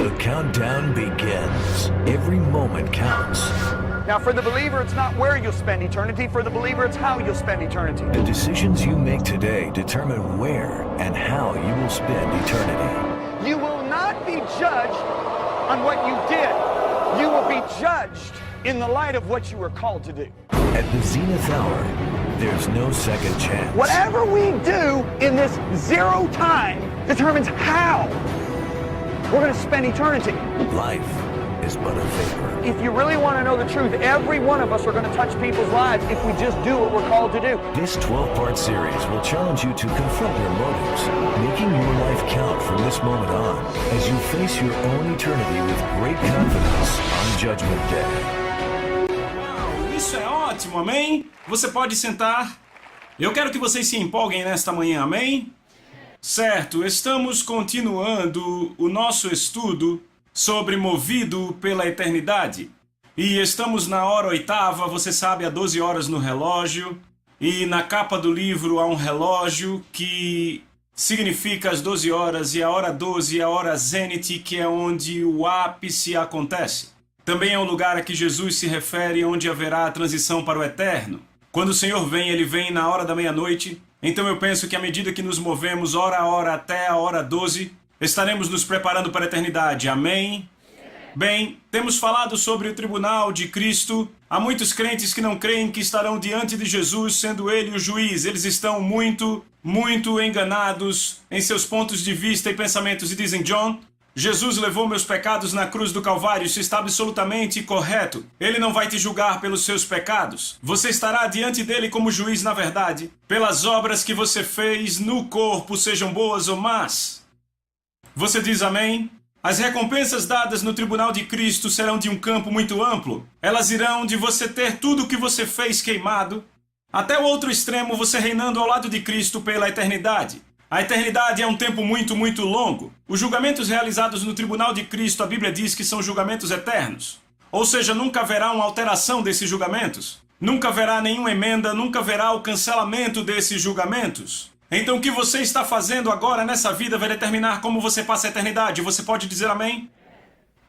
The countdown begins. Every moment counts. Now, for the believer, it's not where you'll spend eternity. For the believer, it's how you'll spend eternity. The decisions you make today determine where and how you will spend eternity. You will not be judged on what you did. You will be judged in the light of what you were called to do. At the zenith hour, there's no second chance. Whatever we do in this zero time determines how we're going to spend eternity. Life is but a vapor. If you really want to know the truth, every one of us are going to touch people's lives if we just do what we're called to do. This 12-part series will challenge you to confront your motives, making your life count from this moment on as you face your own eternity with great confidence on Judgment Day. Uau, isso é ótimo, amém? Você pode sentar. Eu quero que vocês se empolguem nesta manhã, amém? Certo, estamos continuando o nosso estudo sobre Movido pela Eternidade. E estamos na hora oitava, você sabe, há 12 horas no relógio. E na capa do livro há um relógio que significa as 12 horas, e a hora 12 é a hora zênite, que é onde o ápice acontece. Também é um lugar a que Jesus se refere, onde haverá a transição para o eterno. Quando o Senhor vem, Ele vem na hora da meia-noite. Então eu penso que à medida que nos movemos hora a hora até a hora 12, estaremos nos preparando para a eternidade. Amém? Bem, temos falado sobre o tribunal de Cristo. Há muitos crentes que não creem que estarão diante de Jesus, sendo Ele o juiz. Eles estão muito enganados em seus pontos de vista e pensamentos. E dizem, John, Jesus levou meus pecados na cruz do Calvário. Isso está absolutamente correto. Ele não vai te julgar pelos seus pecados. Você estará diante dele como juiz na verdade, pelas obras que você fez no corpo, sejam boas ou más. Você diz amém? As recompensas dadas no tribunal de Cristo serão de um campo muito amplo. Elas irão de você ter tudo o que você fez queimado, até o outro extremo, você reinando ao lado de Cristo pela eternidade. A eternidade é um tempo muito longo. Os julgamentos realizados no tribunal de Cristo, a Bíblia diz que são julgamentos eternos. Ou seja, nunca haverá uma alteração desses julgamentos. Nunca haverá nenhuma emenda, nunca haverá o cancelamento desses julgamentos. Então o que você está fazendo agora nessa vida vai determinar como você passa a eternidade. Você pode dizer amém?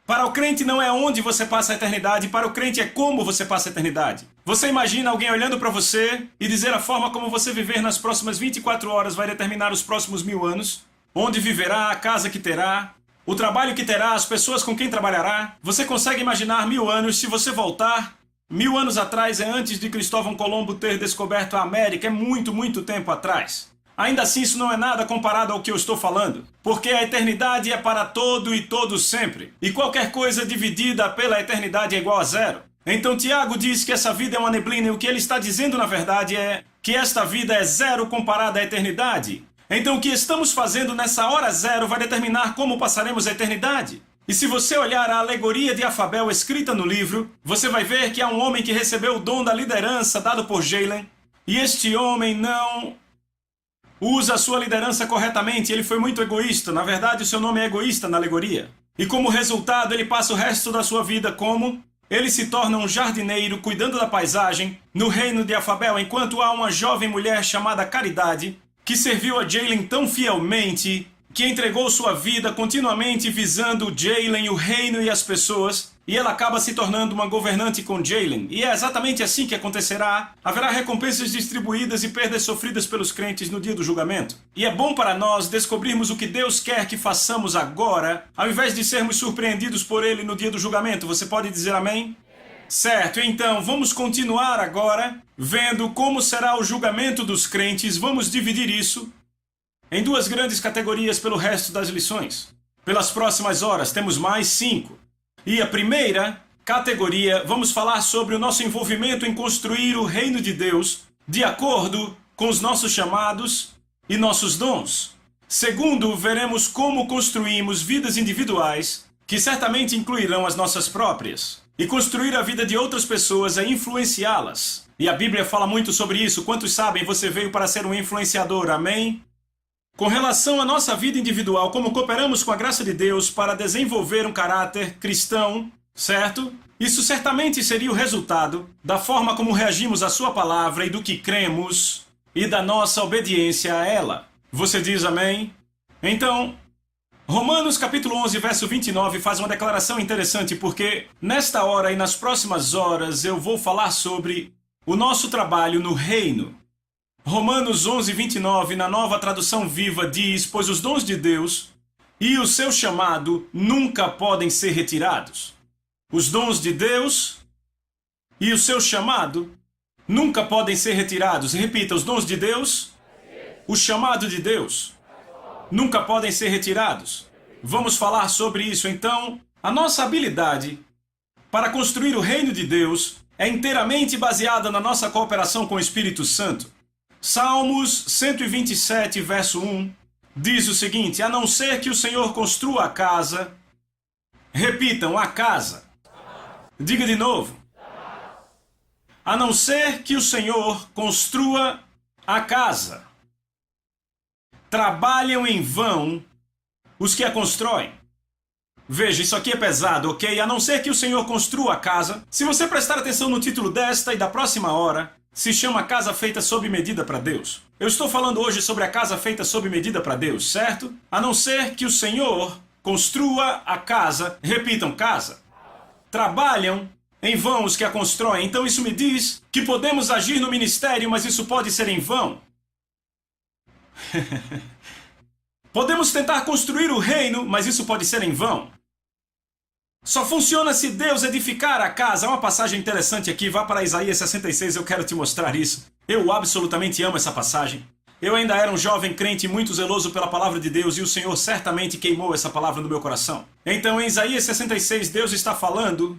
Para o crente não é onde você passa a eternidade, para o crente é como você passa a eternidade. Você imagina alguém olhando para você e dizer a forma como você viver nas próximas 24 horas vai determinar os próximos 1000 anos, onde viverá, a casa que terá, o trabalho que terá, as pessoas com quem trabalhará. Você consegue imaginar 1000 anos se você voltar? 1000 anos atrás é antes de Cristóvão Colombo ter descoberto a América, é muito tempo atrás. Ainda assim, isso não é nada comparado ao que eu estou falando, porque a eternidade é para todo e todos sempre, e qualquer coisa dividida pela eternidade é igual a zero. Então Tiago diz que essa vida é uma neblina, e o que ele está dizendo na verdade é que esta vida é zero comparada à eternidade. Então o que estamos fazendo nessa hora zero vai determinar como passaremos a eternidade. E se você olhar a alegoria de Afabel escrita no livro, você vai ver que há um homem que recebeu o dom da liderança dado por Jalen, e este homem não usa a sua liderança corretamente. Ele foi muito egoísta. Na verdade, o seu nome é egoísta na alegoria. E como resultado, ele passa o resto da sua vida como? Ele se torna um jardineiro cuidando da paisagem no reino de Afabel, enquanto há uma jovem mulher chamada Caridade que serviu a Jalen tão fielmente, que entregou sua vida continuamente visando Jalen, o reino e as pessoas, e ela acaba se tornando uma governante com Jalen. E é exatamente assim que acontecerá. Haverá recompensas distribuídas e perdas sofridas pelos crentes no dia do julgamento. E é bom para nós descobrirmos o que Deus quer que façamos agora, ao invés de sermos surpreendidos por Ele no dia do julgamento. Você pode dizer amém? Certo, então vamos continuar agora, vendo como será o julgamento dos crentes. Vamos dividir isso em duas grandes categorias pelo resto das lições. Pelas próximas horas, temos mais 5. E a primeira categoria, vamos falar sobre o nosso envolvimento em construir o reino de Deus de acordo com os nossos chamados e nossos dons. Segundo, veremos como construímos vidas individuais, que certamente incluirão as nossas próprias. E construir a vida de outras pessoas é influenciá-las. E a Bíblia fala muito sobre isso. Quantos sabem, você veio para ser um influenciador, amém? Com relação à nossa vida individual, como cooperamos com a graça de Deus para desenvolver um caráter cristão, certo? Isso certamente seria o resultado da forma como reagimos à sua palavra e do que cremos e da nossa obediência a ela. Você diz amém? Então, Romanos capítulo 11, verso 29 faz uma declaração interessante, porque nesta hora e nas próximas horas eu vou falar sobre o nosso trabalho no reino. Romanos 11, 29, na Nova Tradução Viva, diz: pois os dons de Deus e o seu chamado nunca podem ser retirados. Os dons de Deus e o seu chamado nunca podem ser retirados. Repita: os dons de Deus, o chamado de Deus, nunca podem ser retirados. Vamos falar sobre isso. Então, a nossa habilidade para construir o reino de Deus é inteiramente baseada na nossa cooperação com o Espírito Santo. Salmos 127, verso 1, diz o seguinte: a não ser que o Senhor construa a casa, repitam, a casa. Diga de novo. A não ser que o Senhor construa a casa, trabalham em vão os que a constroem. Veja, isso aqui é pesado, ok? A não ser que o Senhor construa a casa. Se você prestar atenção no título desta e da próxima hora, se chama Casa Feita Sob Medida para Deus. Eu estou falando hoje sobre a casa feita sob medida para Deus, certo? A não ser que o Senhor construa a casa, repitam, casa. Trabalham em vão os que a constroem. Então isso me diz que podemos agir no ministério, mas isso pode ser em vão. Podemos tentar construir o reino, mas isso pode ser em vão. Só funciona se Deus edificar a casa. Há uma passagem interessante aqui, vá para Isaías 66, eu quero te mostrar isso. Eu absolutamente amo essa passagem. Eu ainda era um jovem crente muito zeloso pela palavra de Deus e o Senhor certamente queimou essa palavra no meu coração. Então em Isaías 66, Deus está falando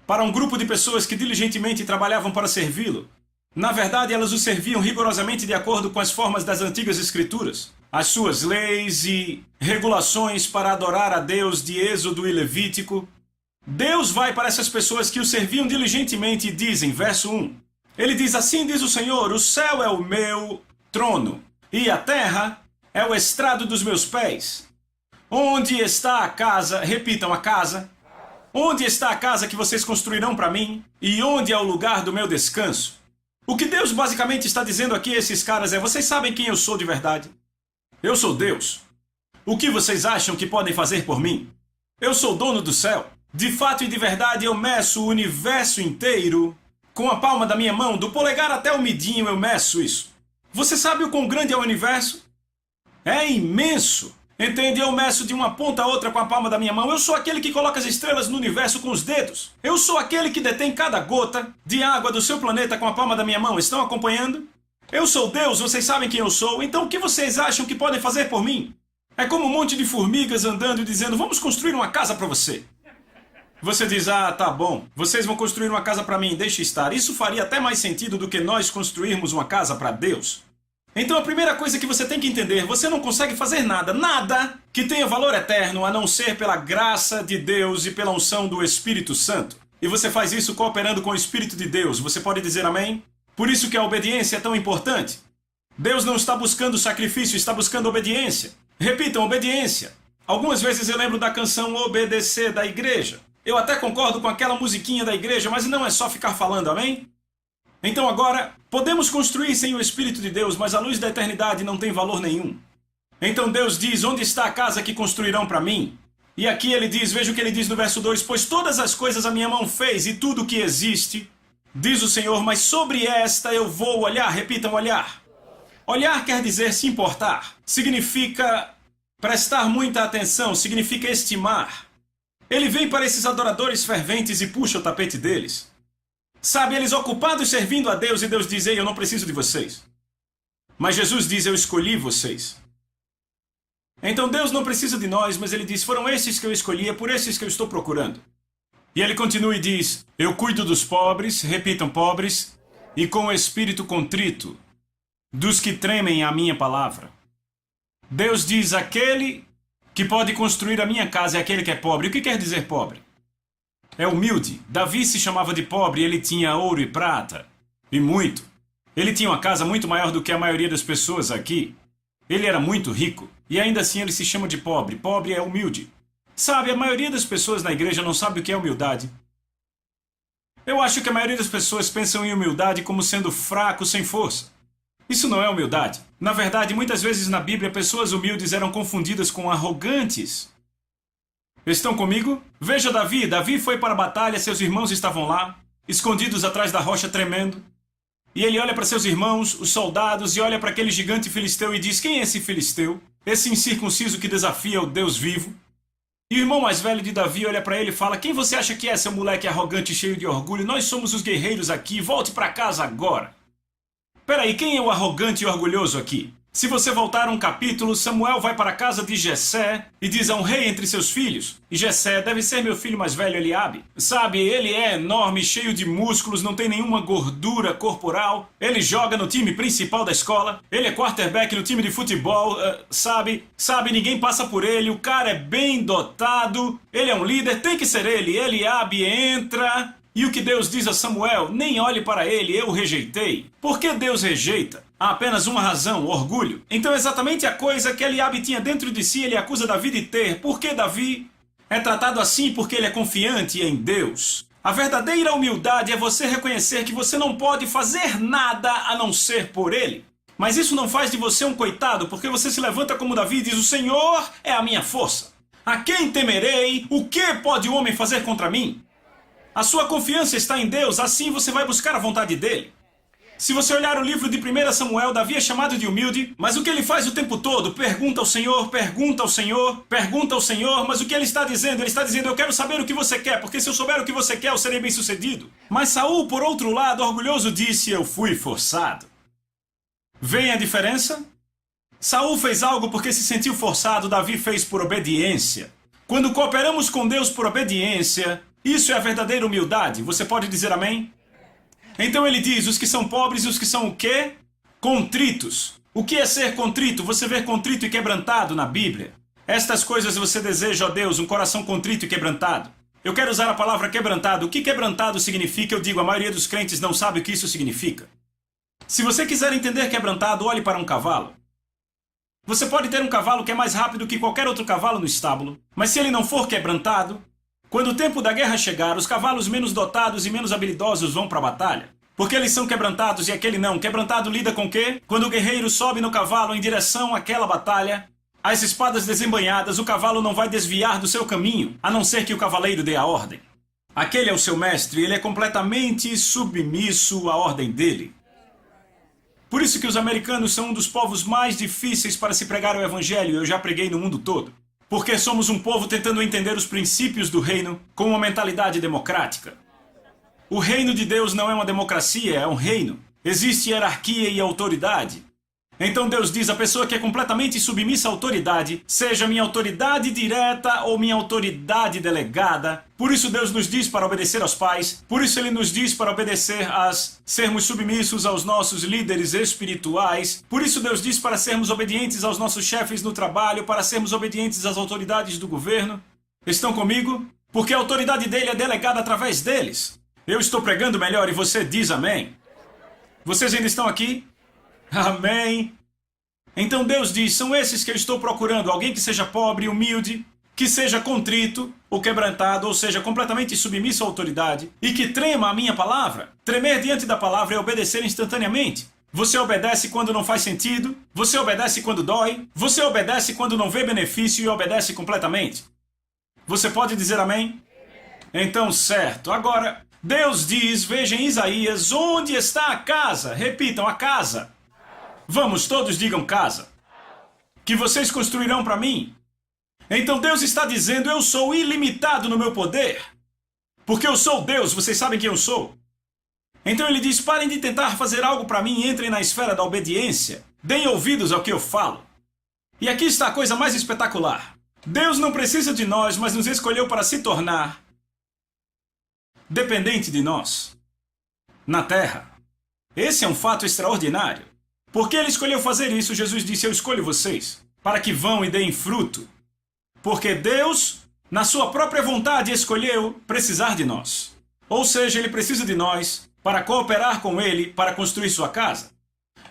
para um grupo de pessoas que diligentemente trabalhavam para servi-lo. Na verdade, elas o serviam rigorosamente de acordo com as formas das antigas escrituras. As suas leis e regulações para adorar a Deus de Êxodo e Levítico. Deus vai para essas pessoas que o serviam diligentemente e dizem, verso 1, ele diz: assim diz o Senhor, o céu é o meu trono, e a terra é o estrado dos meus pés. Onde está a casa, repitam, a casa, onde está a casa que vocês construirão para mim, e onde é o lugar do meu descanso? O que Deus basicamente está dizendo aqui a esses caras é: vocês sabem quem eu sou de verdade? Eu sou Deus. O que vocês acham que podem fazer por mim? Eu sou dono do céu. De fato e de verdade eu meço o universo inteiro com a palma da minha mão, do polegar até o midinho eu meço isso. Você sabe o quão grande é o universo? É imenso. Entende? Eu meço de uma ponta a outra com a palma da minha mão. Eu sou aquele que coloca as estrelas no universo com os dedos. Eu sou aquele que detém cada gota de água do seu planeta com a palma da minha mão. Estão acompanhando? Eu sou Deus, vocês sabem quem eu sou, então o que vocês acham que podem fazer por mim? É como um monte de formigas andando e dizendo: vamos construir uma casa para você. Você diz: ah, tá bom, vocês vão construir uma casa para mim, deixa estar. Isso faria até mais sentido do que nós construirmos uma casa para Deus. Então a primeira coisa que você tem que entender: você não consegue fazer nada, nada que tenha valor eterno a não ser pela graça de Deus e pela unção do Espírito Santo. E você faz isso cooperando com o Espírito de Deus. Você pode dizer amém? Por isso que a obediência é tão importante. Deus não está buscando sacrifício, está buscando obediência. Repitam, obediência. Algumas vezes eu lembro da canção Obedecer da igreja. Eu até concordo com aquela musiquinha da igreja, mas não é só ficar falando, amém? Então agora, podemos construir sem o Espírito de Deus, mas a luz da eternidade não tem valor nenhum. Então Deus diz: onde está a casa que construirão para mim? E aqui ele diz, veja o que ele diz no verso 2, pois todas as coisas a minha mão fez e tudo o que existe, diz o Senhor, mas sobre esta eu vou olhar. Repitam, olhar. Olhar quer dizer se importar. Significa prestar muita atenção, significa estimar. Ele vem para esses adoradores ferventes e puxa o tapete deles. Sabe, eles ocupados servindo a Deus, e Deus diz: ei, eu não preciso de vocês. Mas Jesus diz: eu escolhi vocês. Então Deus não precisa de nós, mas ele diz: foram esses que eu escolhi, é por esses que eu estou procurando. E ele continua e diz: eu cuido dos pobres, repitam, pobres, e com o espírito contrito, dos que tremem a minha palavra. Deus diz: aquele que pode construir a minha casa é aquele que é pobre. O que quer dizer pobre? É humilde. Davi se chamava de pobre, ele tinha ouro e prata, e muito. Ele tinha uma casa muito maior do que a maioria das pessoas aqui. Ele era muito rico, e ainda assim ele se chama de pobre. Pobre é humilde. Sabe, a maioria das pessoas na igreja não sabe o que é humildade. Eu acho que a maioria das pessoas pensam em humildade como sendo fraco, sem força. Isso não é humildade. Na verdade, muitas vezes na Bíblia, pessoas humildes eram confundidas com arrogantes. Estão comigo? Veja Davi. Davi foi para a batalha, seus irmãos estavam lá, escondidos atrás da rocha tremendo. E ele olha para seus irmãos, os soldados, e olha para aquele gigante filisteu e diz: quem é esse filisteu? Esse incircunciso que desafia o Deus vivo? E o irmão mais velho de Davi olha para ele e fala: quem você acha que é, seu moleque arrogante e cheio de orgulho? Nós somos os guerreiros aqui, volte para casa agora. Peraí, quem é o arrogante e orgulhoso aqui? Se você voltar um capítulo, Samuel vai para a casa de Jessé e diz a um rei entre seus filhos: e Jessé deve ser meu filho mais velho, Eliabe. Sabe, ele é enorme, cheio de músculos, não tem nenhuma gordura corporal. Ele joga no time principal da escola. Ele é quarterback no time de futebol. Sabe, ninguém passa por ele. O cara é bem dotado. Ele é um líder, tem que ser ele. Eliabe entra. E o que Deus diz a Samuel? Nem olhe para ele, eu o rejeitei. Por que Deus rejeita? Há apenas uma razão: orgulho. Então exatamente a coisa que Eliabe tinha dentro de si, ele acusa Davi de ter. Por que Davi é tratado assim? Porque ele é confiante em Deus. A verdadeira humildade é você reconhecer que você não pode fazer nada a não ser por ele. Mas isso não faz de você um coitado, porque você se levanta como Davi e diz: o Senhor é a minha força. A quem temerei? O que pode o homem fazer contra mim? A sua confiança está em Deus, assim você vai buscar a vontade dele. Se você olhar o livro de 1 Samuel, Davi é chamado de humilde, mas o que ele faz o tempo todo? Pergunta ao Senhor, pergunta ao Senhor, pergunta ao Senhor, mas o que ele está dizendo? Ele está dizendo: eu quero saber o que você quer, porque se eu souber o que você quer, eu serei bem sucedido. Mas Saul, por outro lado, orgulhoso, disse: eu fui forçado. Vem a diferença? Saul fez algo porque se sentiu forçado, Davi fez por obediência. Quando cooperamos com Deus por obediência, isso é a verdadeira humildade. Você pode dizer amém? Então ele diz: os que são pobres e os que são o quê? Contritos. O que é ser contrito? Você vê contrito e quebrantado na Bíblia. Estas coisas você deseja, ó Deus, um coração contrito e quebrantado. Eu quero usar a palavra quebrantado. O que quebrantado significa? Eu digo, a maioria dos crentes não sabe o que isso significa. Se você quiser entender quebrantado, olhe para um cavalo. Você pode ter um cavalo que é mais rápido que qualquer outro cavalo no estábulo, mas se ele não for quebrantado, quando o tempo da guerra chegar, os cavalos menos dotados e menos habilidosos vão para a batalha. Porque eles são quebrantados e aquele não. Quebrantado lida com o quê? Quando o guerreiro sobe no cavalo em direção àquela batalha, as espadas desembainhadas, o cavalo não vai desviar do seu caminho, a não ser que o cavaleiro dê a ordem. Aquele é o seu mestre, ele é completamente submisso à ordem dele. Por isso que os americanos são um dos povos mais difíceis para se pregar o evangelho, eu já preguei no mundo todo. Porque somos um povo tentando entender os princípios do reino com uma mentalidade democrática. O reino de Deus não é uma democracia, é um reino. Existe hierarquia e autoridade. Então Deus diz: a pessoa que é completamente submissa à autoridade, seja minha autoridade direta ou minha autoridade delegada. Por isso Deus nos diz para obedecer aos pais. Por isso Ele nos diz para obedecer sermos submissos aos nossos líderes espirituais. Por isso Deus diz para sermos obedientes aos nossos chefes no trabalho, para sermos obedientes às autoridades do governo. Estão comigo? Porque a autoridade dele é delegada através deles. Eu estou pregando melhor e você diz amém. Vocês ainda estão aqui? Amém. Então Deus diz: são esses que eu estou procurando, alguém que seja pobre, humilde, que seja contrito ou quebrantado, ou seja, completamente submisso à autoridade, e que trema a minha palavra. Tremer diante da palavra é obedecer instantaneamente. Você obedece quando não faz sentido, você obedece quando dói, você obedece quando não vê benefício e obedece completamente. Você pode dizer amém? Então, certo. Agora, Deus diz, veja em Isaías: onde está a casa? Repitam, a casa. Vamos, todos digam casa. Que vocês construirão para mim. Então Deus está dizendo: eu sou ilimitado no meu poder. Porque eu sou Deus, vocês sabem quem eu sou. Então ele diz: parem de tentar fazer algo para mim e entrem na esfera da obediência. Deem ouvidos ao que eu falo. E aqui está a coisa mais espetacular. Deus não precisa de nós, mas nos escolheu para se tornar dependente de nós na terra. Esse é um fato extraordinário. Porque ele escolheu fazer isso, Jesus disse: eu escolho vocês, para que vão e deem fruto. Porque Deus, na sua própria vontade, escolheu precisar de nós. Ou seja, ele precisa de nós para cooperar com ele para construir sua casa.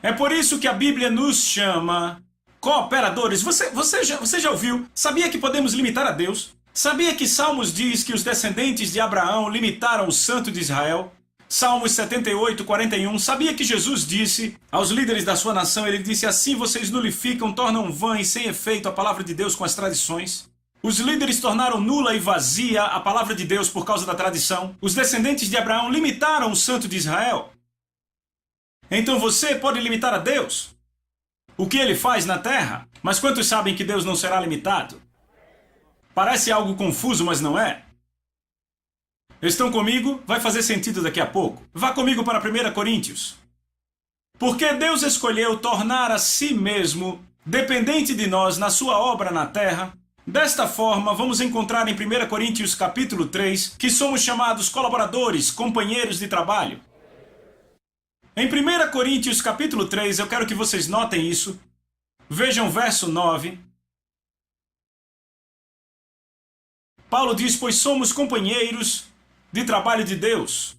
É por isso que a Bíblia nos chama cooperadores. Você já ouviu? Sabia que podemos limitar a Deus? Sabia que Salmos diz que os descendentes de Abraão limitaram o Santo de Israel? Salmos 78, 41. Sabia que Jesus disse aos líderes da sua nação, ele disse assim: vocês nulificam, tornam vã e sem efeito a palavra de Deus com as tradições. Os líderes tornaram nula e vazia a palavra de Deus por causa da tradição. Os descendentes de Abraão limitaram o santo de Israel. Então você pode limitar a Deus? O que ele faz na terra? Mas quantos sabem que Deus não será limitado? Parece algo confuso, mas não é. Estão comigo? Vai fazer sentido daqui a pouco. Vá comigo para 1 Coríntios. Porque Deus escolheu tornar a si mesmo dependente de nós na sua obra na terra. Desta forma, vamos encontrar em 1 Coríntios capítulo 3 que somos chamados colaboradores, companheiros de trabalho. Em 1 Coríntios capítulo 3, eu quero que vocês notem isso. Vejam o verso 9. Paulo diz: pois somos companheiros de trabalho de Deus.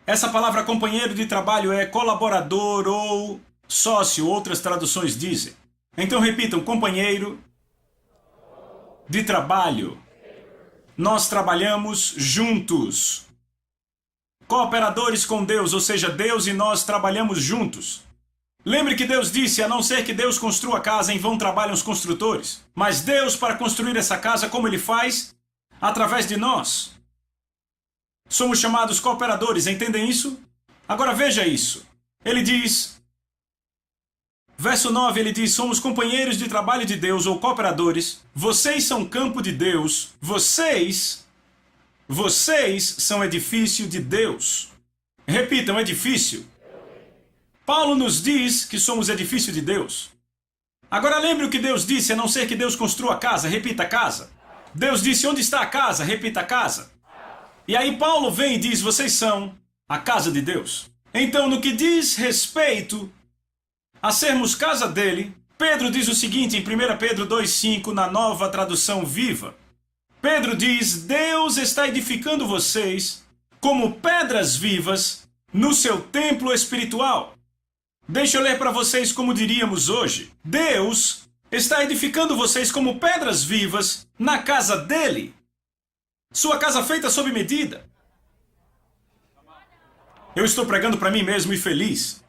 Essa palavra companheiro de trabalho é colaborador ou sócio, outras traduções dizem. Então repitam: companheiro de trabalho. Nós trabalhamos juntos. Cooperadores com Deus, ou seja, Deus e nós trabalhamos juntos. Lembre que Deus disse: a não ser que Deus construa a casa, em vão trabalham os construtores. Mas Deus, para construir essa casa, como Ele faz? Através de nós. Somos chamados cooperadores, entendem isso? Agora veja isso. Ele diz, verso 9, ele diz: somos companheiros de trabalho de Deus ou cooperadores. Vocês são campo de Deus. Vocês são edifício de Deus. Repitam: edifício. Paulo nos diz que somos edifício de Deus. Agora lembre o que Deus disse: a não ser que Deus construa a casa. Repita: casa. Deus disse: onde está a casa? Repita: casa. E aí Paulo vem e diz: vocês são a casa de Deus. Então, no que diz respeito a sermos casa dele, Pedro diz o seguinte em 1 Pedro 2,5, na Nova Tradução Viva. Pedro diz: Deus está edificando vocês como pedras vivas no seu templo espiritual. Deixa eu ler para vocês como diríamos hoje. Deus está edificando vocês como pedras vivas na casa dele. Sua casa feita sob medida. Eu estou pregando para mim mesmo e feliz.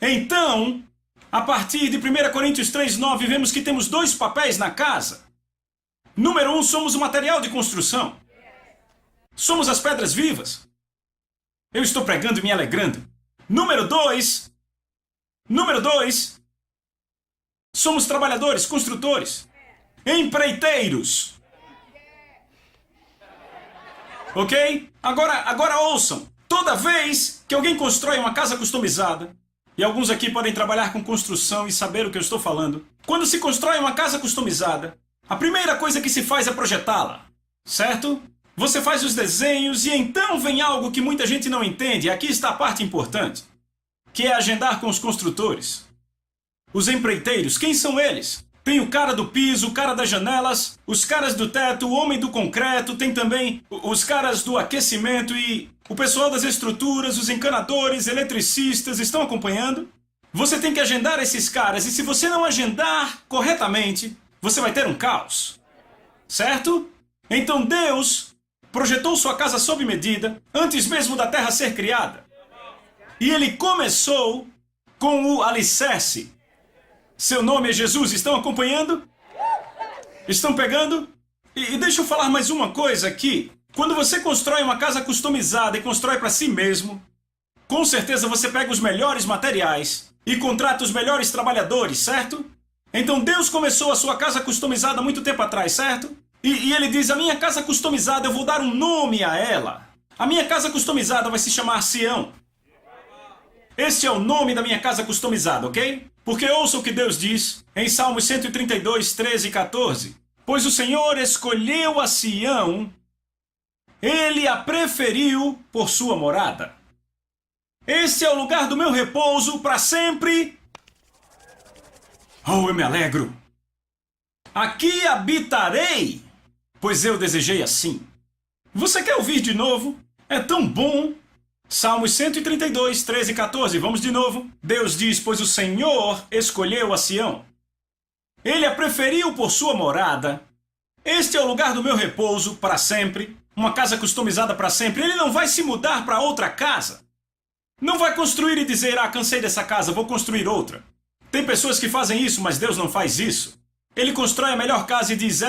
Então, a partir de 1 Coríntios 3,9, vemos que temos dois papéis na casa. Número 1, somos o material de construção. Somos as pedras vivas. Eu estou pregando e me alegrando. Número 2, somos trabalhadores, construtores, empreiteiros. Ok? Agora ouçam. Toda vez que alguém constrói uma casa customizada, e alguns aqui podem trabalhar com construção e saber o que eu estou falando. Quando se constrói uma casa customizada, a primeira coisa que se faz é projetá-la, certo? Você faz os desenhos e então vem algo que muita gente não entende. Aqui está a parte importante, que é agendar com os construtores. Os empreiteiros, quem são eles? Tem o cara do piso, o cara das janelas, os caras do teto, o homem do concreto, tem também os caras do aquecimento e o pessoal das estruturas, os encanadores, eletricistas, estão acompanhando? Você tem que agendar esses caras e se você não agendar corretamente, você vai ter um caos. Certo? Então Deus projetou sua casa sob medida antes mesmo da terra ser criada. E Ele começou com o alicerce. Seu nome é Jesus, estão acompanhando? Estão pegando? E deixa eu falar mais uma coisa aqui. Quando você constrói uma casa customizada e constrói para si mesmo, com certeza você pega os melhores materiais e contrata os melhores trabalhadores, certo? Então Deus começou a sua casa customizada há muito tempo atrás, certo? E Ele diz: a minha casa customizada, eu vou dar um nome a ela. A minha casa customizada vai se chamar Sião. Este é o nome da minha casa customizada, ok? Porque ouça o que Deus diz em Salmos 132, 13 e 14. Pois o Senhor escolheu a Sião, Ele a preferiu por sua morada. Este é o lugar do meu repouso para sempre. Oh, eu me alegro. Aqui habitarei, pois eu desejei assim. Você quer ouvir de novo? É tão bom. Salmos 132, 13 e 14. Vamos de novo. Deus diz: pois o Senhor escolheu a Sião. Ele a preferiu por sua morada. Este é o lugar do meu repouso para sempre. uma casa customizada para sempre. Ele não vai se mudar para outra casa. Não vai construir e dizer, cansei dessa casa, vou construir outra. Tem pessoas que fazem isso, mas Deus não faz isso. Ele constrói a melhor casa e diz,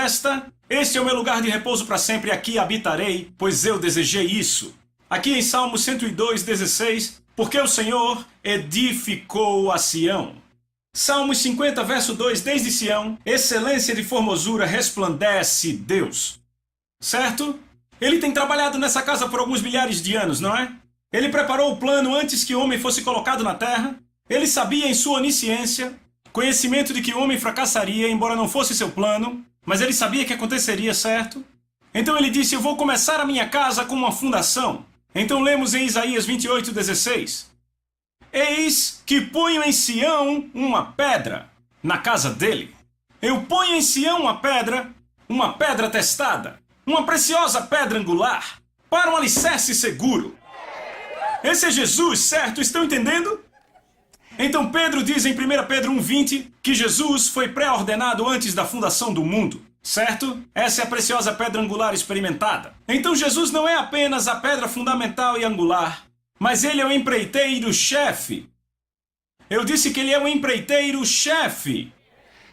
este é o meu lugar de repouso para sempre, aqui habitarei, pois eu desejei isso. Aqui em Salmo 102:16, porque o Senhor edificou a Sião. Salmos 50, verso 2, desde Sião, excelência de formosura resplandece Deus. Certo? Ele tem trabalhado nessa casa por alguns milhares de anos, não é? Ele preparou o plano antes que o homem fosse colocado na terra. Ele sabia em sua onisciência, conhecimento de que o homem fracassaria, embora não fosse seu plano, mas ele sabia que aconteceria, certo? Então ele disse, eu vou começar a minha casa com uma fundação. Então lemos em Isaías 28:16. Eis que ponho em Sião uma pedra na casa dele. Eu ponho em Sião uma pedra testada, uma preciosa pedra angular, para um alicerce seguro. Esse é Jesus, certo? Estão entendendo? Então Pedro diz em 1 Pedro 1:20 que Jesus foi pré-ordenado antes da fundação do mundo, certo? Essa é a preciosa pedra angular experimentada. Então Jesus não é apenas a pedra fundamental e angular, mas ele é o empreiteiro-chefe. Eu disse que ele é o empreiteiro-chefe.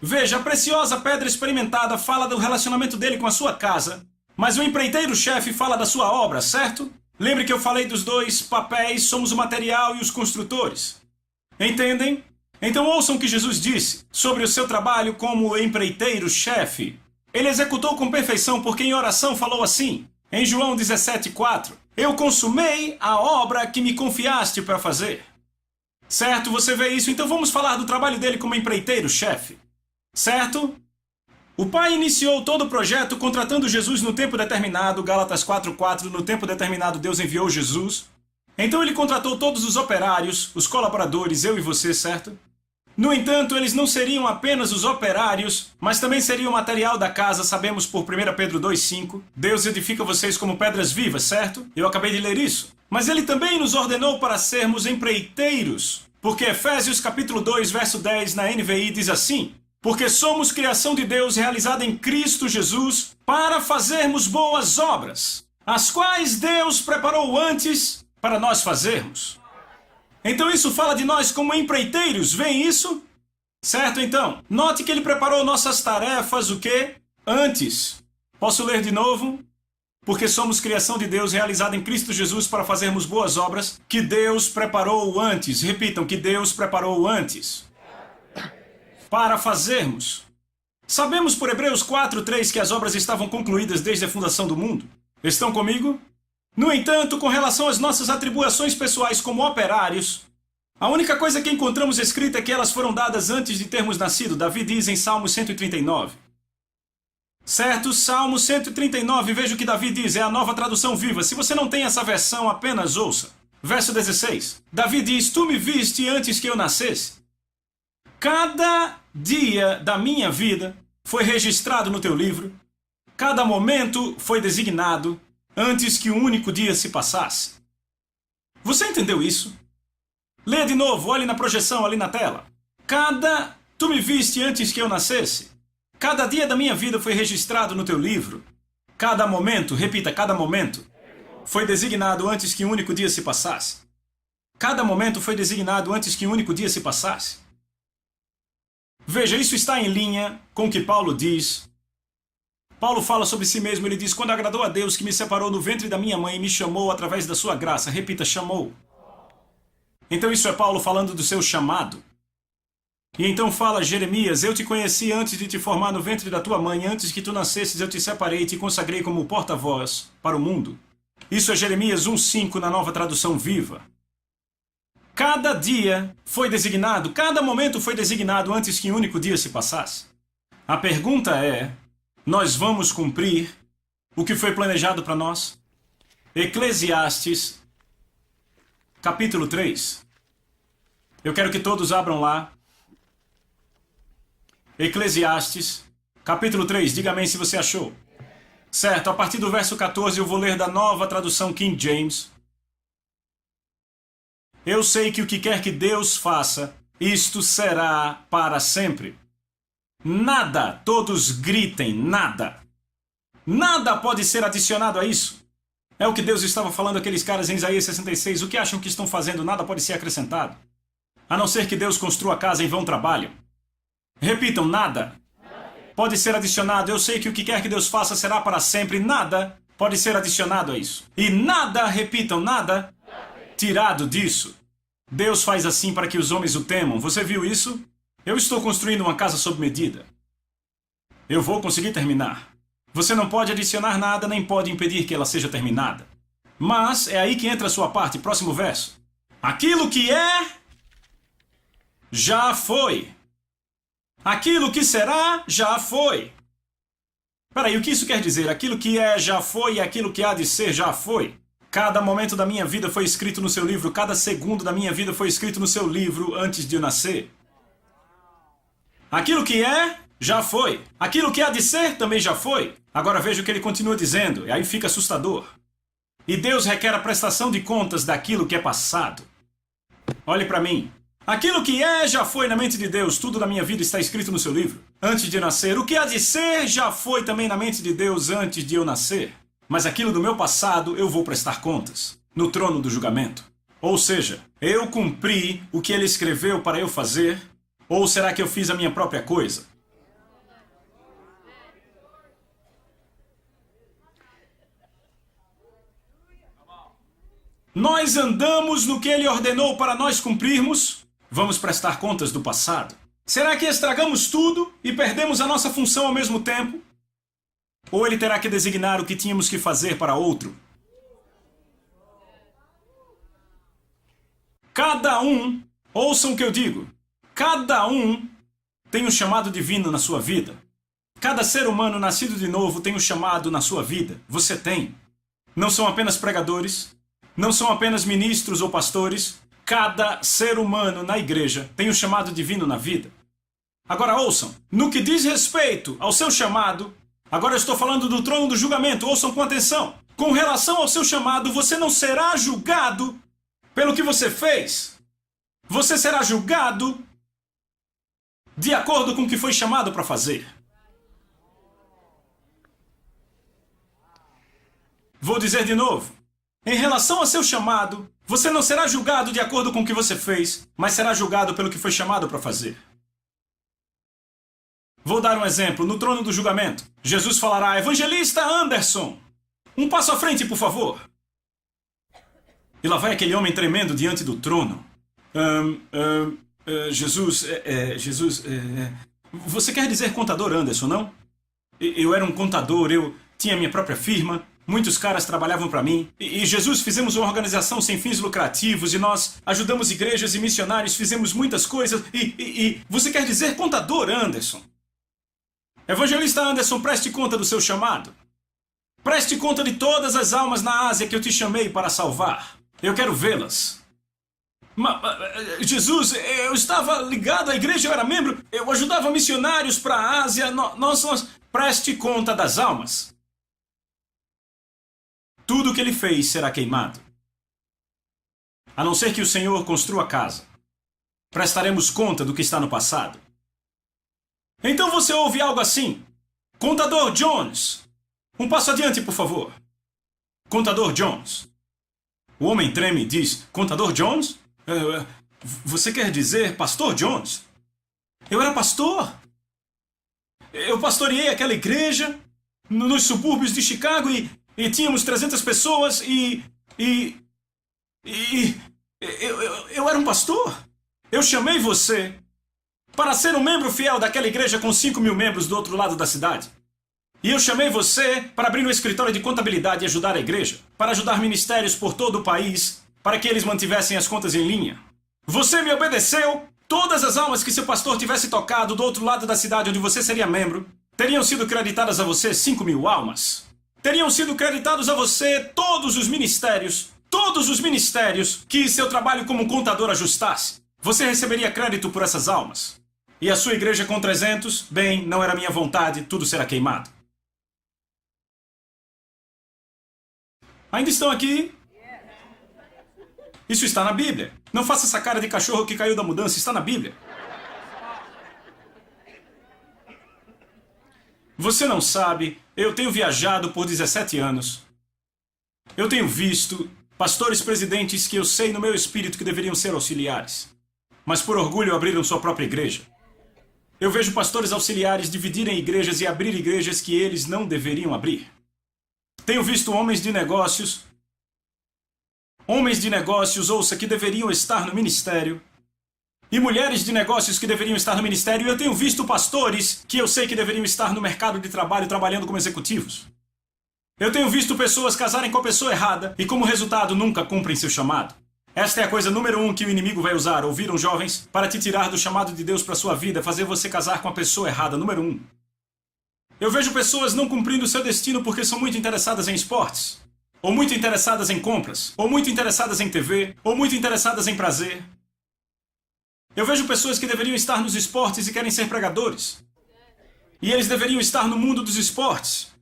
Veja, a preciosa pedra experimentada fala do relacionamento dele com a sua casa, mas o empreiteiro-chefe fala da sua obra, certo? Lembre que eu falei dos dois papéis, somos o material e os construtores. Entendem? Então ouçam o que Jesus disse sobre o seu trabalho como empreiteiro-chefe. Ele executou com perfeição porque em oração falou assim, em João 17:4, eu consumei a obra que me confiaste para fazer. Certo? Você vê isso? Então vamos falar do trabalho dele como empreiteiro-chefe. Certo? O Pai iniciou todo o projeto contratando Jesus no tempo determinado, Gálatas 4:4, no tempo determinado Deus enviou Jesus. Então ele contratou todos os operários, os colaboradores, eu e você, certo? No entanto, eles não seriam apenas os operários, mas também seriam o material da casa, sabemos por 1 Pedro 2:5. Deus edifica vocês como pedras vivas, certo? Eu acabei de ler isso. Mas ele também nos ordenou para sermos empreiteiros, porque Efésios capítulo 2, verso 10 na NVI diz assim, porque somos criação de Deus realizada em Cristo Jesus para fazermos boas obras, as quais Deus preparou antes para nós fazermos. Então isso fala de nós como empreiteiros, vem isso? Certo, então? Note que ele preparou nossas tarefas, o quê? Antes. Posso ler de novo? Porque somos criação de Deus realizada em Cristo Jesus para fazermos boas obras que Deus preparou antes. Repitam, que Deus preparou antes. Para fazermos. Sabemos por Hebreus 4:3 que as obras estavam concluídas desde a fundação do mundo. Estão comigo? No entanto, com relação às nossas atribuições pessoais como operários, a única coisa que encontramos escrita é que elas foram dadas antes de termos nascido. Davi diz em Salmo 139. Certo? Salmo 139, veja o que Davi diz, é a nova tradução viva. Se você não tem essa versão, apenas ouça. Verso 16. Davi diz, tu me viste antes que eu nascesse. Cada dia da minha vida foi registrado no teu livro. Cada momento foi designado antes que um único dia se passasse. Você entendeu isso? Leia de novo, olhe na projeção ali na tela. Tu me viste antes que eu nascesse. Cada dia da minha vida foi registrado no teu livro. Cada momento, repita, cada momento, foi designado antes que um único dia se passasse. Cada momento foi designado antes que um único dia se passasse. Veja, isso está em linha com o que Paulo diz. Paulo fala sobre si mesmo, ele diz, quando agradou a Deus que me separou no ventre da minha mãe e me chamou através da sua graça. Repita, chamou. Então isso é Paulo falando do seu chamado. E então fala Jeremias, eu te conheci antes de te formar no ventre da tua mãe, antes que tu nascesses eu te separei e te consagrei como porta-voz para o mundo. Isso é Jeremias 1:5 na nova tradução viva. Cada dia foi designado, cada momento foi designado antes que um único dia se passasse. A pergunta é, nós vamos cumprir o que foi planejado para nós? Eclesiastes, capítulo 3. Eu quero que todos abram lá. Eclesiastes, capítulo 3. Diga amém se você achou. Certo, a partir do verso 14 eu vou ler da nova tradução King James. Eu sei que o que quer que Deus faça, isto será para sempre. Nada, todos gritem, nada. Nada pode ser adicionado a isso. É o que Deus estava falando àqueles caras em Isaías 66. O que acham que estão fazendo? Nada pode ser acrescentado. A não ser que Deus construa a casa em vão trabalho. Repitam, nada pode ser adicionado. Eu sei que o que quer que Deus faça será para sempre. Nada pode ser adicionado a isso. E nada, repitam, nada tirado disso. Deus faz assim para que os homens o temam. Você viu isso? Eu estou construindo uma casa sob medida. Eu vou conseguir terminar. Você não pode adicionar nada, nem pode impedir que ela seja terminada. Mas é aí que entra a sua parte. Próximo verso. Aquilo que é, já foi. Aquilo que será, já foi. Peraí, o que isso quer dizer? Aquilo que é, já foi, e aquilo que há de ser, já foi. Cada momento da minha vida foi escrito no seu livro. Cada segundo da minha vida foi escrito no seu livro antes de eu nascer. Aquilo que é, já foi. Aquilo que há de ser, também já foi. Agora veja o que ele continua dizendo, e aí fica assustador. E Deus requer a prestação de contas daquilo que é passado. Olhe para mim. Aquilo que é, já foi na mente de Deus. Tudo na minha vida está escrito no seu livro antes de nascer. O que há de ser, já foi também na mente de Deus antes de eu nascer. Mas aquilo do meu passado, eu vou prestar contas. No trono do julgamento. Ou seja, eu cumpri o que ele escreveu para eu fazer? Ou será que eu fiz a minha própria coisa? Nós andamos no que ele ordenou para nós cumprirmos? Vamos prestar contas do passado? Será que estragamos tudo e perdemos a nossa função ao mesmo tempo? Ou ele terá que designar o que tínhamos que fazer para outro? Cada um, ouçam o que eu digo, cada um tem um chamado divino na sua vida. Cada ser humano nascido de novo tem um chamado na sua vida. Você tem. Não são apenas pregadores, não são apenas ministros ou pastores. Cada ser humano na igreja tem um chamado divino na vida. Agora ouçam, no que diz respeito ao seu chamado, agora eu estou falando do trono do julgamento, ouçam com atenção. Com relação ao seu chamado, você não será julgado pelo que você fez. Você será julgado de acordo com o que foi chamado para fazer. Vou dizer de novo. Em relação ao seu chamado, você não será julgado de acordo com o que você fez, mas será julgado pelo que foi chamado para fazer. Vou dar um exemplo. No trono do julgamento, Jesus falará: Evangelista Anderson, um passo à frente, por favor. E lá vai aquele homem tremendo diante do trono. Jesus, você quer dizer contador Anderson, não? Eu era um contador, eu tinha minha própria firma. Muitos caras trabalhavam para mim. E Jesus, fizemos uma organização sem fins lucrativos e nós ajudamos igrejas e missionários, fizemos muitas coisas. E você quer dizer contador Anderson? Evangelista Anderson, preste conta do seu chamado. Preste conta de todas as almas na Ásia que eu te chamei para salvar. Eu quero vê-las. Jesus, eu estava ligado à igreja, eu era membro, eu ajudava missionários para a Ásia. Preste conta das almas. Tudo o que ele fez será queimado. A não ser que o Senhor construa a casa. Prestaremos conta do que está no passado. Então você ouve algo assim: Contador Jones, um passo adiante, por favor. Contador Jones. O homem treme e diz: Contador Jones? Você quer dizer Pastor Jones? Eu era pastor. Eu pastoreei aquela igreja nos subúrbios de Chicago e tínhamos 300 pessoas eu era um pastor. Eu chamei você para ser um membro fiel daquela igreja com 5.000 membros do outro lado da cidade. E eu chamei você para abrir um escritório de contabilidade e ajudar a igreja, para ajudar ministérios por todo o país, para que eles mantivessem as contas em linha. Você me obedeceu. Todas as almas que seu pastor tivesse tocado do outro lado da cidade onde você seria membro, teriam sido creditadas a você 5.000 almas. Teriam sido creditados a você todos os ministérios que seu trabalho como contador ajustasse. Você receberia crédito por essas almas. E a sua igreja com 300, bem, não era minha vontade, tudo será queimado. Ainda estão aqui? Isso está na Bíblia. Não faça essa cara de cachorro que caiu da mudança, está na Bíblia. Você não sabe, eu tenho viajado por 17 anos. Eu tenho visto pastores presidentes que eu sei no meu espírito que deveriam ser auxiliares, mas por orgulho abriram sua própria igreja. Eu vejo pastores auxiliares dividirem igrejas e abrir igrejas que eles não deveriam abrir. Tenho visto homens de negócios, ouça, que deveriam estar no ministério, e mulheres de negócios que deveriam estar no ministério, e eu tenho visto pastores que eu sei que deveriam estar no mercado de trabalho trabalhando como executivos. Eu tenho visto pessoas casarem com a pessoa errada e, como resultado, nunca cumprem seu chamado. Esta é a coisa número 1 que o inimigo vai usar, ouviram, jovens? Para te tirar do chamado de Deus para sua vida, fazer você casar com a pessoa errada, número 1. Eu vejo pessoas não cumprindo seu destino porque são muito interessadas em esportes, ou muito interessadas em compras, ou muito interessadas em TV, ou muito interessadas em prazer. Eu vejo pessoas que deveriam estar nos esportes e querem ser pregadores. E eles deveriam estar no mundo dos esportes.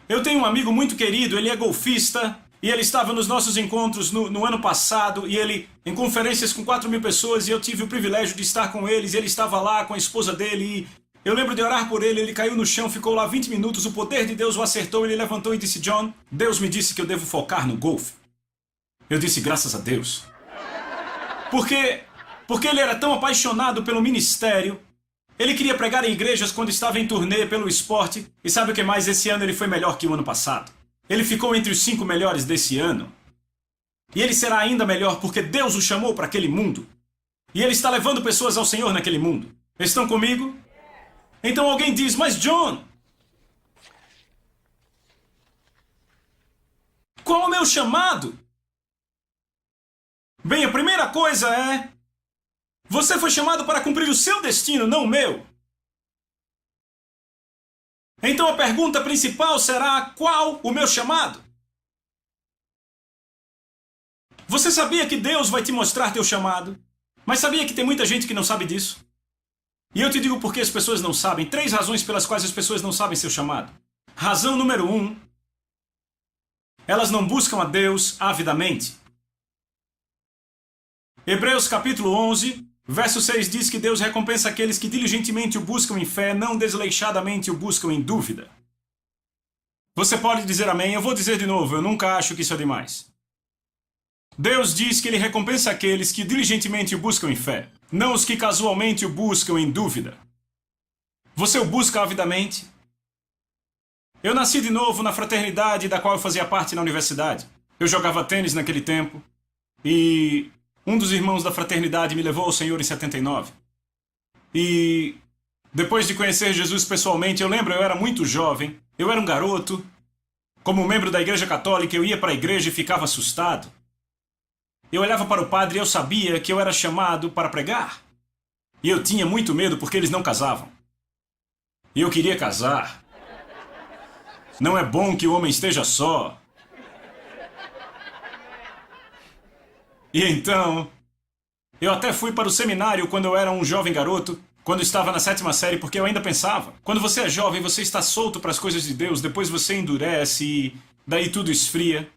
Eu tenho um amigo muito querido, ele é golfista, e ele estava nos nossos encontros no ano passado, e ele, em conferências com 4.000 pessoas, e eu tive o privilégio de estar com eles, e ele estava lá com a esposa dele, e eu lembro de orar por ele, ele caiu no chão, ficou lá 20 minutos, o poder de Deus o acertou, ele levantou e disse, John, Deus me disse que eu devo focar no golfe. Eu disse, graças a Deus. Porque ele era tão apaixonado pelo ministério. Ele queria pregar em igrejas quando estava em turnê pelo esporte. E sabe o que mais? Esse ano ele foi melhor que o ano passado. Ele ficou entre os 5 melhores desse ano. E ele será ainda melhor porque Deus o chamou para aquele mundo. E ele está levando pessoas ao Senhor naquele mundo. Estão comigo? Então alguém diz, mas John, qual é o meu chamado? Bem, a primeira coisa é... Você foi chamado para cumprir o seu destino, não o meu. Então a pergunta principal será, qual o meu chamado? Você sabia que Deus vai te mostrar teu chamado? Mas sabia que tem muita gente que não sabe disso? E eu te digo por que as pessoas não sabem. 3 razões pelas quais as pessoas não sabem seu chamado. Razão número 1. Elas não buscam a Deus avidamente. Hebreus capítulo 11, verso 6 diz que Deus recompensa aqueles que diligentemente o buscam em fé, não desleixadamente o buscam em dúvida. Você pode dizer amém? Eu vou dizer de novo, eu nunca acho que isso é demais. Deus diz que Ele recompensa aqueles que diligentemente o buscam em fé, não os que casualmente o buscam em dúvida. Você o busca avidamente? Eu nasci de novo na fraternidade da qual eu fazia parte na universidade. Eu jogava tênis naquele tempo e... um dos irmãos da fraternidade me levou ao Senhor em 79. E depois de conhecer Jesus pessoalmente, eu lembro, eu era muito jovem, eu era um garoto. Como membro da Igreja Católica, eu ia para a igreja e ficava assustado. Eu olhava para o padre e eu sabia que eu era chamado para pregar. E eu tinha muito medo porque eles não casavam. E eu queria casar. Não é bom que o homem esteja só. E então, eu até fui para o seminário quando eu era um jovem garoto, quando estava na 7ª série, porque eu ainda pensava. Quando você é jovem, você está solto para as coisas de Deus, depois você endurece e daí tudo esfria.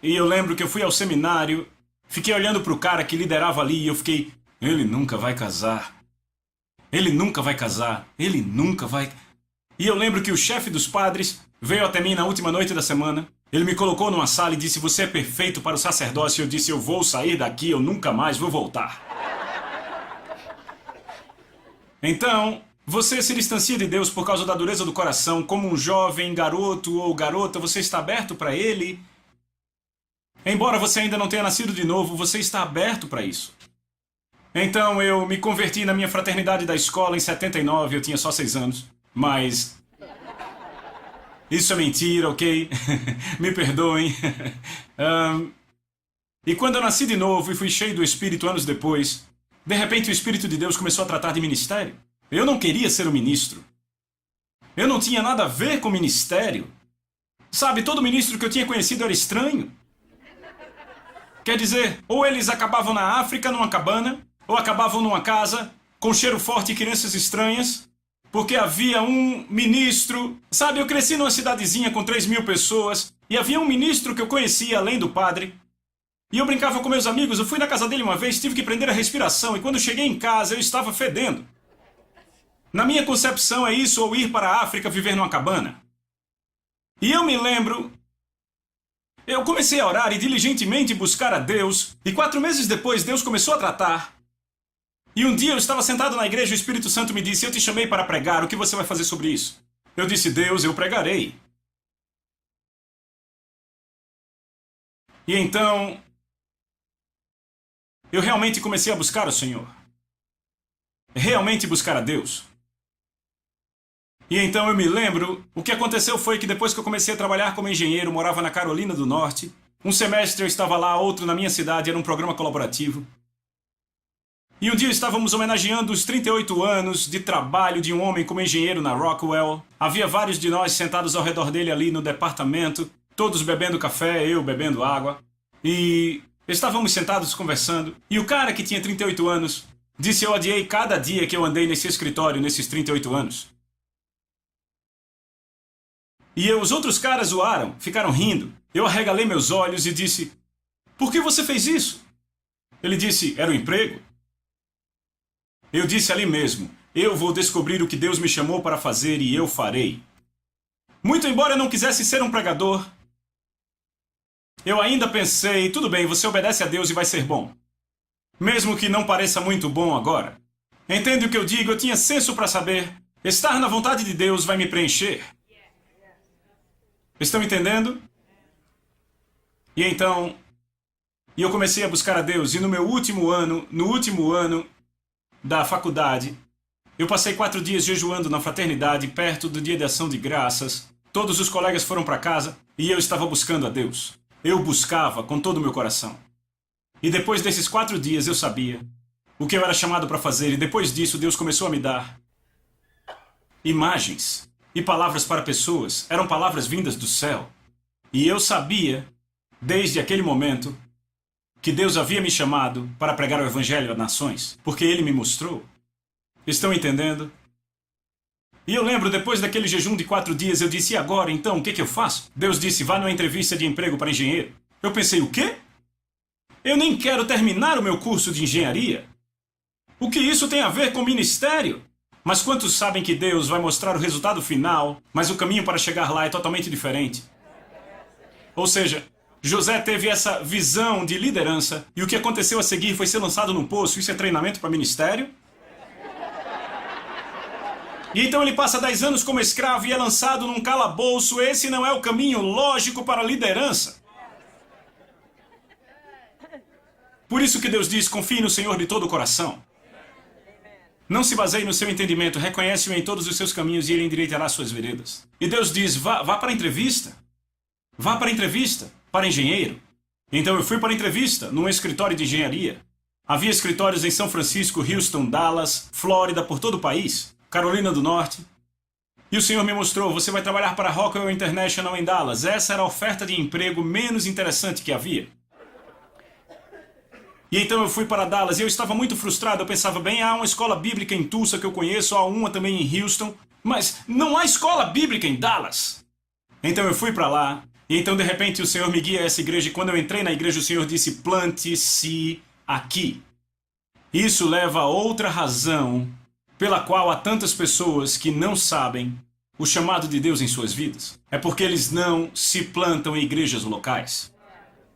E eu lembro que eu fui ao seminário, fiquei olhando para o cara que liderava ali e eu fiquei, ele nunca vai casar. Ele nunca vai casar. Ele nunca vai... E eu lembro que o chefe dos padres veio até mim na última noite da semana. Ele me colocou numa sala e disse, você é perfeito para o sacerdócio. Eu disse, eu vou sair daqui, eu nunca mais vou voltar. Então, você se distancia de Deus por causa da dureza do coração. Como um jovem garoto ou garota, você está aberto para Ele. Embora você ainda não tenha nascido de novo, você está aberto para isso. Então, eu me converti na minha fraternidade da escola em 79, eu tinha só 6 anos. Mas... isso é mentira, ok? Me perdoem. E quando eu nasci de novo e fui cheio do Espírito anos depois, de repente o Espírito de Deus começou a tratar de ministério. Eu não queria ser um ministro. Eu não tinha nada a ver com ministério. Sabe, todo ministro que eu tinha conhecido era estranho. Quer dizer, ou eles acabavam na África, numa cabana, ou acabavam numa casa, com cheiro forte e crianças estranhas, porque havia um ministro... Sabe, eu cresci numa cidadezinha com 3.000 pessoas, e havia um ministro que eu conhecia, além do padre, e eu brincava com meus amigos, eu fui na casa dele uma vez, tive que prender a respiração, e quando cheguei em casa eu estava fedendo. Na minha concepção é isso ou ir para a África viver numa cabana. E eu me lembro, eu comecei a orar e diligentemente buscar a Deus, e 4 meses depois Deus começou a tratar. E um dia eu estava sentado na igreja e o Espírito Santo me disse: eu te chamei para pregar, o que você vai fazer sobre isso? Eu disse: Deus, eu pregarei. E então, eu realmente comecei a buscar o Senhor. Realmente buscar a Deus. E então eu me lembro, o que aconteceu foi que depois que eu comecei a trabalhar como engenheiro, morava na Carolina do Norte. Um semestre eu estava lá, outro na minha cidade, era um programa colaborativo. E um dia estávamos homenageando os 38 anos de trabalho de um homem como engenheiro na Rockwell. Havia vários de nós sentados ao redor dele ali no departamento, todos bebendo café, eu bebendo água. E estávamos sentados conversando. E o cara que tinha 38 anos disse: eu odiei cada dia que eu andei nesse escritório nesses 38 anos. E os outros caras zoaram, ficaram rindo. Eu arregalei meus olhos e disse: por que você fez isso? Ele disse: era o emprego. Eu disse ali mesmo: eu vou descobrir o que Deus me chamou para fazer e eu farei. Muito embora eu não quisesse ser um pregador, eu ainda pensei: tudo bem, você obedece a Deus e vai ser bom. Mesmo que não pareça muito bom agora. Entende o que eu digo? Eu tinha senso para saber. Estar na vontade de Deus vai me preencher. Estão entendendo? E então, eu comecei a buscar a Deus, e no último ano da faculdade, eu passei 4 dias jejuando na fraternidade, perto do Dia de Ação de Graças. Todos os colegas foram para casa, e eu estava buscando a Deus. Eu buscava com todo o meu coração. E depois desses 4 dias eu sabia o que eu era chamado para fazer, e depois disso Deus começou a me dar imagens e palavras para pessoas. Eram palavras vindas do céu. E eu sabia, desde aquele momento, que Deus havia me chamado para pregar o Evangelho a nações, porque Ele me mostrou. Estão entendendo? E eu lembro, depois daquele jejum de 4 dias, eu disse: e agora, então, o que eu faço? Deus disse: vá numa entrevista de emprego para engenheiro. Eu pensei: o quê? Eu nem quero terminar o meu curso de engenharia. O que isso tem a ver com ministério? Mas quantos sabem que Deus vai mostrar o resultado final, mas o caminho para chegar lá é totalmente diferente? Ou seja, José teve essa visão de liderança, e o que aconteceu a seguir foi ser lançado num poço. Isso é treinamento para ministério? E então ele passa 10 anos como escravo e é lançado num calabouço. Esse não é o caminho lógico para a liderança. Por isso que Deus diz: confie no Senhor de todo o coração. Não se baseie no seu entendimento, reconhece-o em todos os seus caminhos e Ele endireitará suas veredas. E Deus diz: vá para a entrevista. Vá para a entrevista, para engenheiro. Então eu fui para a entrevista, num escritório de engenharia. Havia escritórios em São Francisco, Houston, Dallas, Flórida, por todo o país, Carolina do Norte. E o Senhor me mostrou: você vai trabalhar para a Rockwell International em Dallas. Essa era a oferta de emprego menos interessante que havia. E então eu fui para Dallas e eu estava muito frustrado. Eu pensava: bem, há uma escola bíblica em Tulsa que eu conheço, há uma também em Houston, mas não há escola bíblica em Dallas. Então eu fui para lá, e então de repente o Senhor me guia a essa igreja, e quando eu entrei na igreja o Senhor disse: plante-se aqui. Isso leva a outra razão pela qual há tantas pessoas que não sabem o chamado de Deus em suas vidas. É porque eles não se plantam em igrejas locais.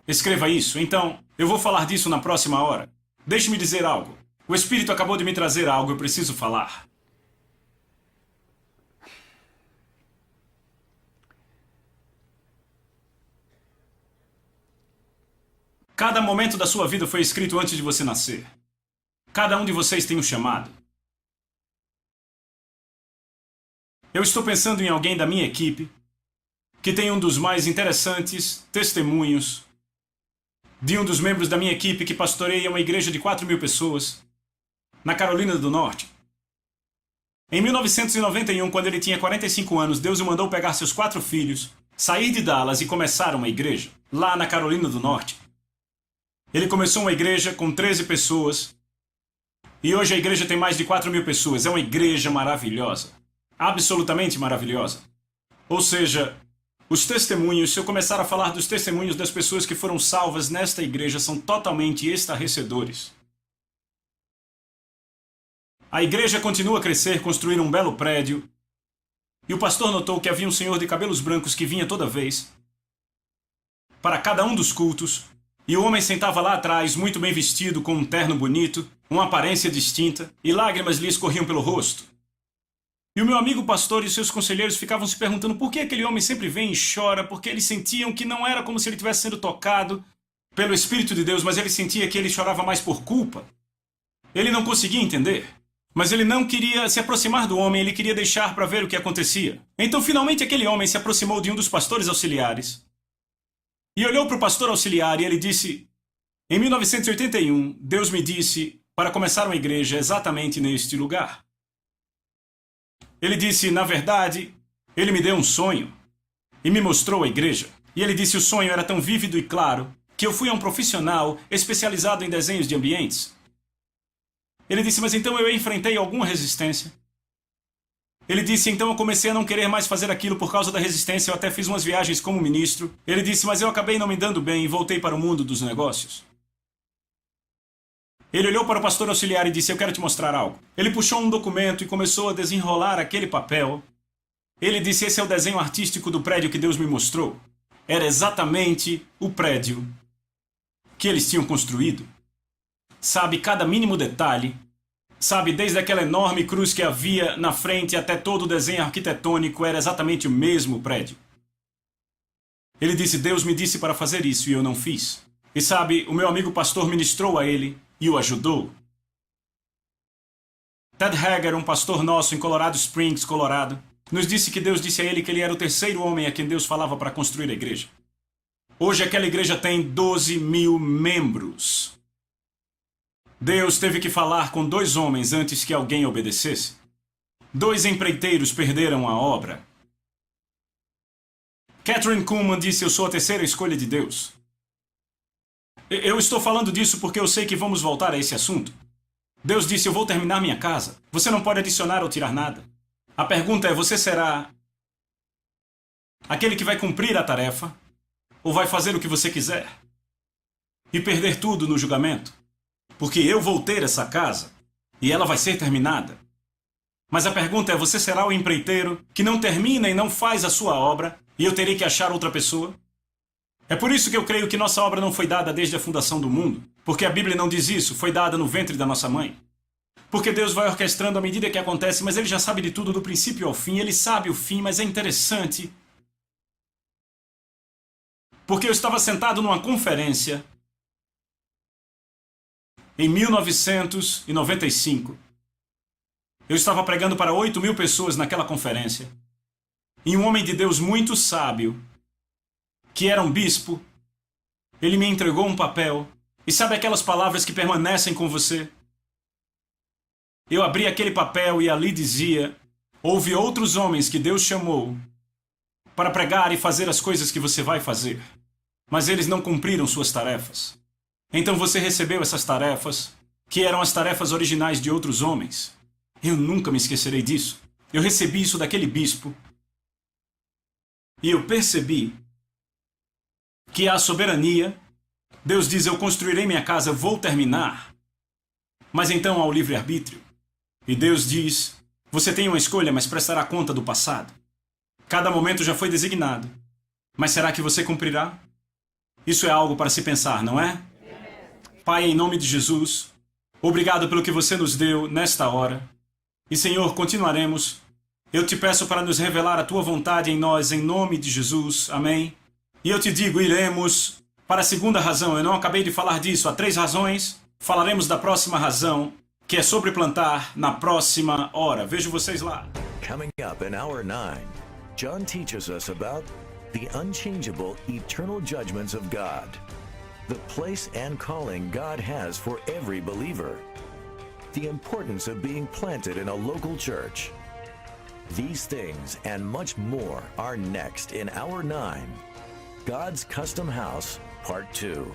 Escreva isso. Então, eu vou falar disso na próxima hora. Deixe-me dizer algo. O Espírito acabou de me trazer algo, eu preciso falar. Cada momento da sua vida foi escrito antes de você nascer. Cada um de vocês tem um chamado. Eu estou pensando em alguém da minha equipe que tem um dos mais interessantes testemunhos de um dos membros da minha equipe que pastoreia uma igreja de 4.000 pessoas na Carolina do Norte. Em 1991, quando ele tinha 45 anos, Deus o mandou pegar seus 4 filhos, sair de Dallas e começar uma igreja lá na Carolina do Norte. Ele começou uma igreja com 13 pessoas e hoje a igreja tem mais de 4.000 pessoas. É uma igreja maravilhosa, absolutamente maravilhosa. Ou seja, os testemunhos, se eu começar a falar dos testemunhos das pessoas que foram salvas nesta igreja, são totalmente estarrecedores. A igreja continua a crescer, construir um belo prédio. E o pastor notou que havia um senhor de cabelos brancos que vinha toda vez para cada um dos cultos. E o homem sentava lá atrás, muito bem vestido, com um terno bonito, uma aparência distinta, e lágrimas lhe escorriam pelo rosto. E o meu amigo pastor e seus conselheiros ficavam se perguntando por que aquele homem sempre vem e chora, porque eles sentiam que não era como se ele estivesse sendo tocado pelo Espírito de Deus, mas ele sentia que ele chorava mais por culpa. Ele não conseguia entender. Mas ele não queria se aproximar do homem, ele queria deixar para ver o que acontecia. Então, finalmente, aquele homem se aproximou de um dos pastores auxiliares e olhou para o pastor auxiliar e ele disse: em 1981, Deus me disse para começar uma igreja exatamente neste lugar. Ele disse: na verdade, ele me deu um sonho e me mostrou a igreja. E ele disse: o sonho era tão vívido e claro que eu fui a um profissional especializado em desenhos de ambientes. Ele disse: mas então eu enfrentei alguma resistência. Ele disse: então eu comecei a não querer mais fazer aquilo por causa da resistência. Eu até fiz umas viagens como ministro. Ele disse: mas eu acabei não me dando bem e voltei para o mundo dos negócios. Ele olhou para o pastor auxiliar e disse: eu quero te mostrar algo. Ele puxou um documento e começou a desenrolar aquele papel. Ele disse: esse é o desenho artístico do prédio que Deus me mostrou. Era exatamente o prédio que eles tinham construído. Sabe, cada mínimo detalhe. Sabe, desde aquela enorme cruz que havia na frente até todo o desenho arquitetônico, era exatamente o mesmo prédio. Ele disse: Deus me disse para fazer isso e eu não fiz. E sabe, o meu amigo pastor ministrou a ele e o ajudou. Ted Hager, um pastor nosso em Colorado Springs, Colorado, nos disse que Deus disse a ele que ele era o terceiro homem a quem Deus falava para construir a igreja. Hoje aquela igreja tem 12 mil membros. Deus teve que falar com 2 homens antes que alguém obedecesse. 2 empreiteiros perderam a obra. Catherine Kuhlman disse: eu sou a terceira escolha de Deus. Eu estou falando disso porque eu sei que vamos voltar a esse assunto. Deus disse: eu vou terminar minha casa. Você não pode adicionar ou tirar nada. A pergunta é: você será aquele que vai cumprir a tarefa ou vai fazer o que você quiser e perder tudo no julgamento? Porque eu vou ter essa casa e ela vai ser terminada. Mas a pergunta é: você será o empreiteiro que não termina e não faz a sua obra e eu terei que achar outra pessoa? É por isso que eu creio que nossa obra não foi dada desde a fundação do mundo. Porque a Bíblia não diz isso, foi dada no ventre da nossa mãe. Porque Deus vai orquestrando à medida que acontece, mas Ele já sabe de tudo do princípio ao fim. Ele sabe o fim, mas é interessante. Porque eu estava sentado numa conferência em 1995. Eu estava pregando para 8.000 pessoas naquela conferência. E um homem de Deus muito sábio, que era um bispo, ele me entregou um papel. E sabe aquelas palavras que permanecem com você? Eu abri aquele papel e ali dizia: houve outros homens que Deus chamou para pregar e fazer as coisas que você vai fazer, mas eles não cumpriram suas tarefas. Então você recebeu essas tarefas, que eram as tarefas originais de outros homens. Eu nunca me esquecerei disso. Eu recebi isso daquele bispo. E eu percebi que há soberania. Deus diz: eu construirei minha casa, vou terminar. Mas então há o livre-arbítrio. E Deus diz: você tem uma escolha, mas prestará conta do passado. Cada momento já foi designado. Mas será que você cumprirá? Isso é algo para se pensar, não é? Pai, em nome de Jesus, obrigado pelo que você nos deu nesta hora. E, Senhor, continuaremos. Eu te peço para nos revelar a tua vontade em nós, em nome de Jesus. Amém. E eu te digo, iremos para a segunda razão. Eu não acabei de falar disso. Há 3 razões. Falaremos da próxima razão, que é sobre plantar na próxima hora. Vejo vocês lá. Coming up in hour 9, John teaches us about the unchangeable, eternal judgments of God, the place and calling God has for every believer, the importance of being planted in a local church. These things and much more are next in hour 9, God's Custom House, Part 2.